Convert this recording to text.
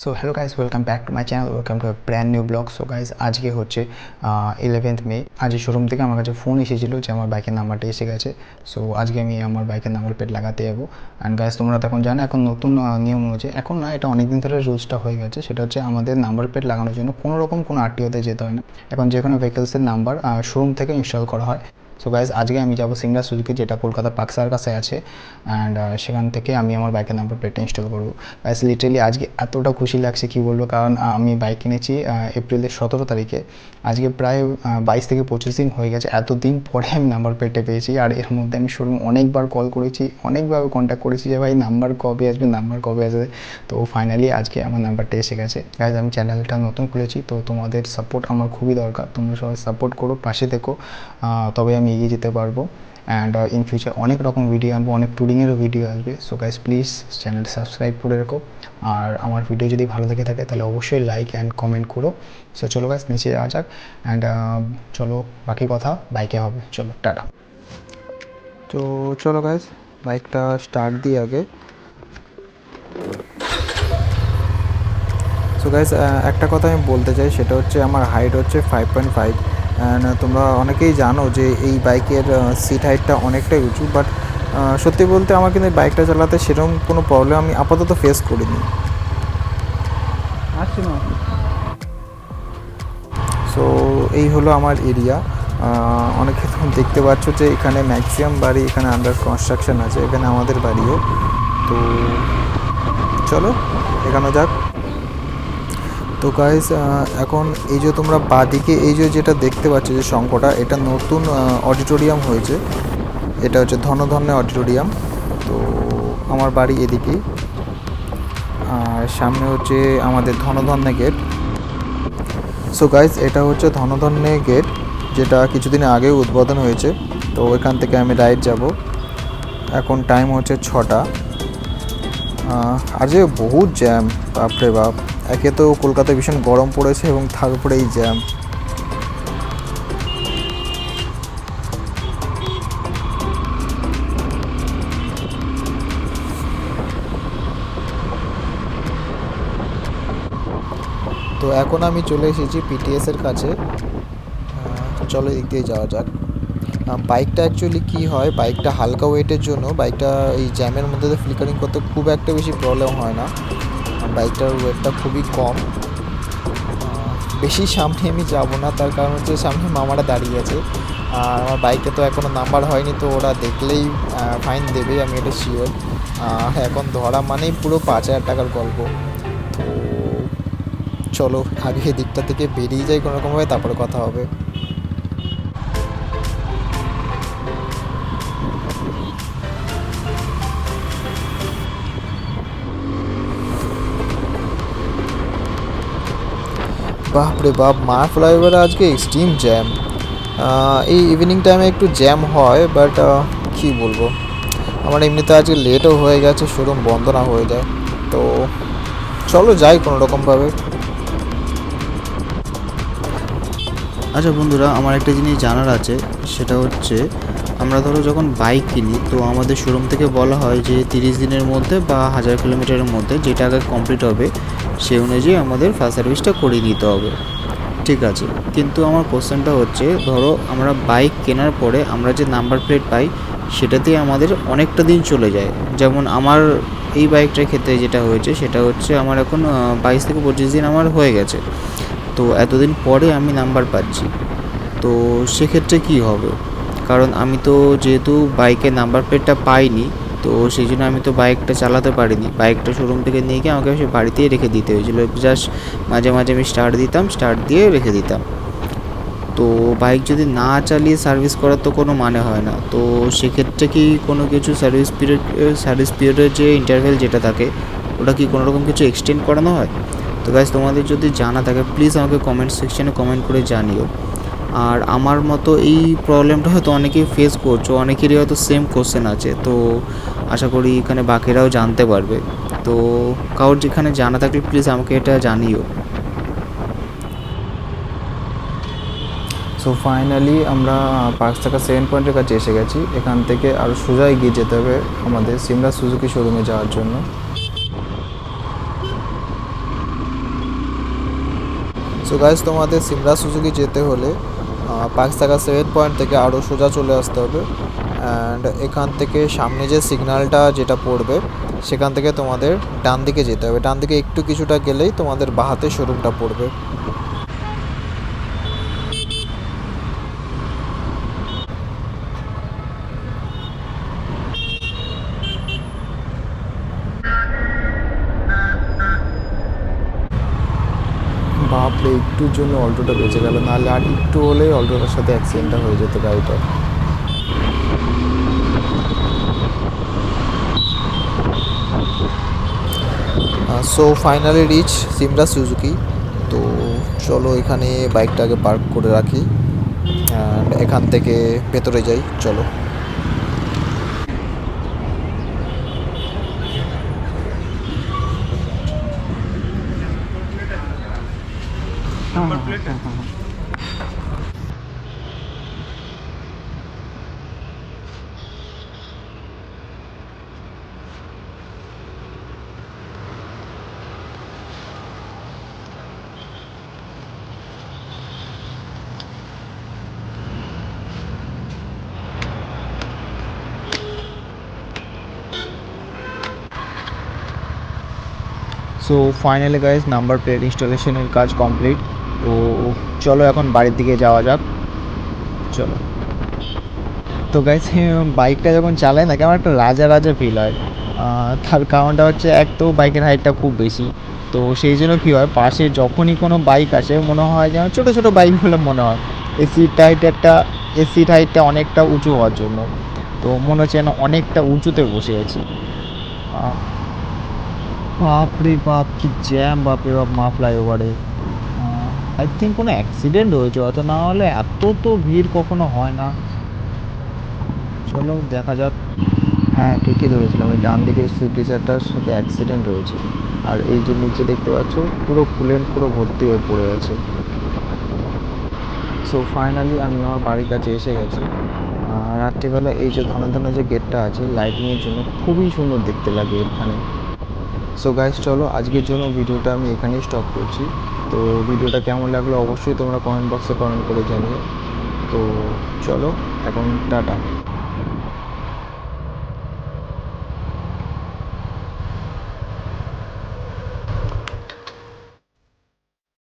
So hello guys, welcome back to my channel, welcome to brand new blog. So guys, আজকে হচ্ছে 11th মে। আজ showroom থেকে আমার কাছে ফোন এসেছিলো যে আমার বাইকের নাম্বারটা এসে গেছে। সো আজকে আমি আমার বাইকের নাম্বার প্লেট লাগাতে যাবো। অ্যান্ড গাইজ, তোমরা তো এখন জানো, এখন নতুন নিয়ম হয়েছে, এখন না, এটা অনেক দিন ধরে রুলসটা হয়ে গেছে। সেটা হচ্ছে আমাদের নাম্বার প্লেট লাগানোর জন্য কোনো রকম কোনো আরটিওতে যেতে হয় না। এখন যে কোনো ভেহিকলসের নাম্বার শোরুম থেকে ইনস্টল করা হয়। সো গাইজ, আজকে আমি যাবো সিংড়া সুজুকি, যেটা কলকাতার পাকসার কাছে আছে। অ্যান্ড সেখান থেকে আমি আমার বাইকের নাম্বার প্লেটটা ইনস্টল করবো। গাইজ, লিটারেলি আজকে এতটা খুশি লাগছে কি বলবো, কারণ আমি বাইক কিনেছি এপ্রিলের 17 তারিখে। আজকে প্রায় 22 থেকে 25 দিন হয়ে গেছে। এতদিন পরে আমি নাম্বার প্লেটটা পেয়েছি। আর এর মধ্যে আমি শোরুম অনেকবার কল করেছি, অনেকভাবে কন্ট্যাক্ট করেছি যে ভাই নাম্বার কবে আসবে, নাম্বার কবে আসবে। তো ফাইনালি আজকে আমার নাম্বারটা এসে গেছে। গাইজ, আমি চ্যানেলটা নতুন খুলেছি, তো তোমাদের সাপোর্ট আমার খুবই দরকার। তোমরা সবাই সাপোর্ট করো, পাশে থেকো, তবে আমি এগিয়ে যেতে পারবো। অ্যান্ড ইন ফিউচার অনেক রকম ভিডিও আনবো, অনেক ট্যুরিংয়েরও ভিডিও আসবে। সো গাইজ, প্লিজ চ্যানেলটা সাবস্ক্রাইব করে রেখো। আর আমার ভিডিও যদি ভালো লেগে থাকে তাহলে অবশ্যই লাইক অ্যান্ড কমেন্ট করো। সো চলো গাইজ, নিচে যাওয়া যাক। অ্যান্ড চলো, বাকি কথা বাইকে হবে। চলো, টাটা। তো চলো গাইজ, বাইকটা স্টার্ট দিই আগে। সো গাইজ, একটা কথা আমি বলতে চাই, সেটা হচ্ছে আমার হাইট হচ্ছে 5.5। অ্যান্ড তোমরা অনেকেই জানো যে এই বাইকের সিট হাইটটা অনেকটাই উঁচু। বাট সত্যি বলতে আমার কিন্তু এই বাইকটা চালাতে সেরকম কোনো প্রবলেম আমি আপাতত ফেস করিনি। সো এই হলো আমার এরিয়া। অনেকে তখন দেখতে পাচ্ছ যে এখানে ম্যাক্সিমাম বাড়ি এখানে আন্ডার কনস্ট্রাকশন আছে, এখানে আমাদের বাড়িও। তো চলো এখানে যাক। তো গাইজ, এখন এই যে তোমরা বাঁদিকে এই যে যেটা দেখতে পাচ্ছ যে শঙ্কটা, এটা নতুন অডিটোরিয়াম হয়েছে। এটা হচ্ছে ধনধন্যে অডিটোরিয়াম। তো আমার বাড়ি এদিকেই। আর সামনে হচ্ছে আমাদের ধনধন্যে গেট। সো গাইজ, এটা হচ্ছে ধনধন্যে গেট, যেটা কিছুদিন আগেও উদ্বোধন হয়েছে। তো এখান থেকে আমি রাইড যাব। এখন টাইম হচ্ছে 6টা। আজ বহুত জ্যাম, বাপরে বাপ। একে তো কলকাতায় ভীষণ গরম পড়েছে এবং তার উপরে এই জ্যাম। তো এখন আমি চলে এসেছি পিটিএসের কাছে। চলো এদিক দিয়ে যাওয়া যাক। বাইকটা অ্যাকচুয়ালি কী হয়, বাইকটা হালকা ওয়েটের জন্য বাইকটা এই জ্যামের মধ্যে ফ্লিকারিং করতে খুব একটা বেশি প্রবলেম হয় না। বাইকটার ওয়েটটা খুবই কম। বেশি সামনে আমি যাব না, তার কারণ হচ্ছে সামনে মামারা দাঁড়িয়ে আছে। আর আমার বাইকে তো এখনও নাম্বার হয়নি, তো ওরা দেখলেই ফাইন দেবে, আমি এটা শিওর। এখন ধরা মানেই পুরো 5,000 টাকার গল্প। তো চলো আগে দিকটা থেকে বেরিয়ে যাই কোনোরকমভাবে, তারপরে কথা হবে। বাপরে বাপ, মার ফ্লাইওভারে আজকে এক্সট্রিম জ্যাম। এই ইভিনিং টাইমে একটু জ্যাম হয়, বাট কী বলবো, আমার এমনিতে আজকে লেটও হয়ে গেছে, শোরুম বন্ধ না হয়ে যায়। তো চলো যাই কোনো রকমভাবে। আচ্ছা বন্ধুরা, আমার একটা জিনিস জানার আছে, সেটা হচ্ছে আমরা ধরো যখন বাইক কিনি, তো আমাদের শোরুম থেকে বলা হয় যে 30 দিনের মধ্যে বা 1000 কিলোমিটারের মধ্যে যেটা আগে কমপ্লিট হবে সেই অনুযায়ী আমাদের ফার্স্ট সার্ভিসটা করিয়ে নিতে হবে। ঠিক আছে, কিন্তু আমার কোশ্চেনটা হচ্ছে, ধরো আমরা বাইক কেনার পরে আমরা যে নাম্বার প্লেট পাই সেটাতে আমাদের অনেকটা দিন চলে যায়। যেমন আমার এই বাইকটার ক্ষেত্রে যেটা হয়েছে সেটা হচ্ছে আমার এখন 22 থেকে 25 দিন আমার হয়ে গেছে। তো এতদিন পরে আমি নাম্বার পাচ্ছি, তো সেক্ষেত্রে কী হবে? কারণ আমি তো যেহেতু বাইকের নাম্বার প্লেটটা পাইনি, তো সেই জন্য আমি তো বাইকটা চালাতে পারিনি। বাইকটা শোরুম থেকে নিয়ে গিয়ে আমাকে সে বাড়িতেই রেখে দিতে হয়েছিল। জাস্ট মাঝে মাঝে আমি স্টার্ট দিতাম, স্টার্ট দিয়ে রেখে দিতাম। তো বাইক যদি না চালিয়ে সার্ভিস করার তো কোনো মানে হয় না। তো সেক্ষেত্রে কি কোনো কিছু সার্ভিস পিরিয়ডের যে ইন্টারভ্যাল যেটা থাকে, ওটা কি কোনো রকম কিছু এক্সটেন্ড করানো হয়? তো গাইজ, তোমাদের যদি জানা থাকে প্লিজ আমাকে কমেন্ট সেকশানে কমেন্ট করে জানিও। আর আমার মতো এই প্রবলেমটা হয়তো অনেকেই ফেস করছো, অনেকেরই হয়তো সেম কোশ্চেন আছে। তো আশা করি এখানে বাকিরাও জানতে পারবে। তো কারোর যেখানে জানা থাকলে প্লিজ আমাকে এটা জানিও। সো ফাইনালি আমরা 5 টাকা 7 পয়েন্টের কাছে এসে গেছি। এখান থেকে আরও সোজা এগিয়ে যেতে হবে আমাদের সিমলা সুজুকি শোরুমে যাওয়ার জন্য। সো গাইস, তোমাদের সিমলা সুজুকি যেতে হলে পাকসাকা 7 পয়েন্ট থেকে আরও সোজা চলে আসতে হবে। অ্যান্ড এখান থেকে সামনে যে সিগন্যালটা যেটা পড়বে সেখান থেকে তোমাদের ডান দিকে যেতে হবে। ডান দিকে একটু কিছুটা গেলেই তোমাদের বাহাতে শোরুমটা পড়বে। বাপরে, একটুর জন্য অল্টোটা বেঁচে গেল, নাহলে আর একটু হলেই অল্টোটার সাথে অ্যাক্সিডেন্টটা হয়ে যেত গাড়িটা। So finally reach Shimla Suzuki. তো চলো এখানে বাইকটা আগে পার্ক করে রাখি অ্যান্ড এখান থেকে ভেতরে যাই, চলো। So finally guys number plate ইনস্টলেশনের কাজ কমপ্লিট। তো চলো এখন বাড়ির দিকে যাওয়া যাক, চলো। তো গাইজ বাইকটা যখন চালাই না কেমন একটা রাজা রাজা ফিল হয়। তার কারণটা হচ্ছে, এক তো বাইকের হাইটটা খুব বেশি, তো সেই জন্য কী হয়, পাশে যখনই কোনো বাইক আসে মনে হয় যেন ছোটো ছোটো বাইকগুলো মনে হয়। এসির হাইটটা অনেকটা উঁচু হওয়ার জন্য তো মনে হচ্ছে যেন অনেকটা উঁচুতে বসে আছি। বাপরে বাপ, কি জ্যাম, বাপরে বাপ মা ফ্লাইওভারে। আই থিঙ্ক কোনো অ্যাক্সিডেন্ট হয়েছে, অত না হলে এত তো ভিড় কখনো হয় না। চলো দেখা যাক। হ্যাঁ, ঠিকই ধরেছিলাম, ওই ডান দিকের সুইফট ডিজায়ারটার সাথে অ্যাক্সিডেন্ট হয়েছে। আর এই যে নিচে দেখতে পাচ্ছ, পুরো ফুলের পুরো ভর্তি হয়ে পড়ে আছে। সো ফাইনালি আমি আমার বাড়ির কাছে এসে গেছি। রাত্রিবেলা এই যে ঘন ঘন যে গেটটা আছে লাইটিংয়ের জন্য খুবই সুন্দর দেখতে লাগে এখানে। সো গাইস, চলো আজকের জন্য ভিডিওটা আমি এখানেই স্টপ করছি। তো ভিডিওটা কেমন লাগলো অবশ্যই তোমরা কমেন্ট বক্সে কমেন্ট করে জানিও। তো চলো এখন টাটা।